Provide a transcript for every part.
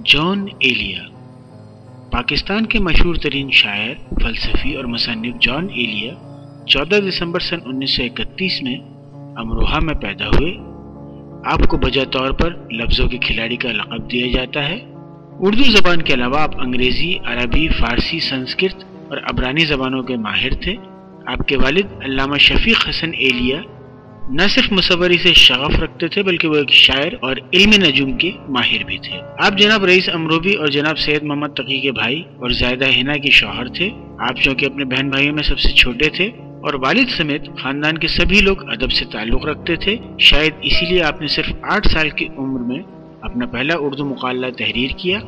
جان ایلیا پاکستان کے مشہور ترین شاعر، فلسفی اور مصنف جان ایلیا 14 دسمبر سن 1931 میں امروہہ میں پیدا ہوئے۔ آپ کو بجا طور پر لفظوں کے کھلاڑی کا لقب دیا جاتا ہے۔ اردو زبان کے علاوہ آپ انگریزی، عربی، فارسی، سنسکرت اور عبرانی زبانوں کے ماہر تھے۔ آپ کے والد علامہ شفیق حسن ایلیا نہ صرف مصوری سے شغف رکھتے تھے بلکہ وہ ایک شاعر اور علم نجوم کے ماہر بھی تھے۔ آپ جناب رئیس امروبی اور جناب سید محمد تقی کے بھائی اور زائدہ ہنا کے شوہر تھے۔ آپ چونکہ اپنے بہن بھائیوں میں سب سے چھوٹے تھے اور والد سمیت خاندان کے سبھی لوگ ادب سے تعلق رکھتے تھے، شاید اسی لیے آپ نے صرف 8 سال کی عمر میں اپنا پہلا اردو مقالہ تحریر کیا۔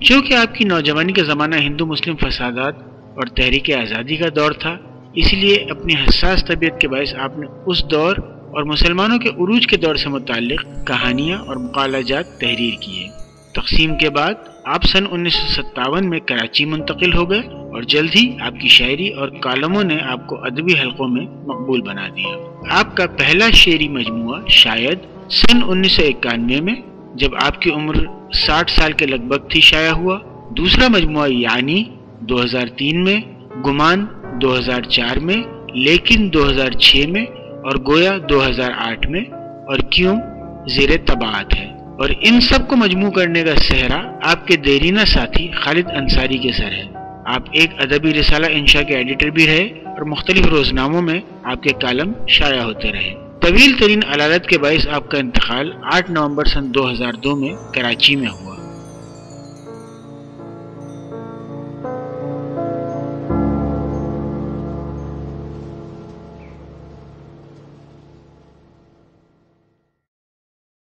چونکہ آپ کی نوجوانی کا زمانہ ہندو مسلم فسادات اور تحریک آزادی کا دور تھا، اسی لیے اپنی حساس طبیعت کے باعث آپ نے اس دور اور مسلمانوں کے عروج کے دور سے متعلق کہانیاں اور مقالہ جات تحریر کیے۔ تقسیم کے بعد آپ سن 1957 میں کراچی منتقل ہو گئے اور جلد ہی آپ کی شاعری اور کالموں نے آپ کو ادبی حلقوں میں مقبول بنا دیا۔ آپ کا پہلا شعری مجموعہ شاید سن 1991 میں جب آپ کی عمر 60 سال کے لگ بھگ تھی شائع ہوا۔ دوسرا مجموعہ یعنی 2003 میں، گمان 2004 میں، لیکن 2006 میں اور گویا 2008 میں اور کیوں زیر طباعت ہے۔ اور ان سب کو مجموع کرنے کا سہرا آپ کے دیرینہ ساتھی خالد انصاری کے سر ہے۔ آپ ایک ادبی رسالہ انشا کے ایڈیٹر بھی رہے اور مختلف روزناموں میں آپ کے کالم شائع ہوتے رہے۔ طویل ترین علالت کے باعث آپ کا انتقال 8 نومبر سن 2002 میں کراچی میں ہوا۔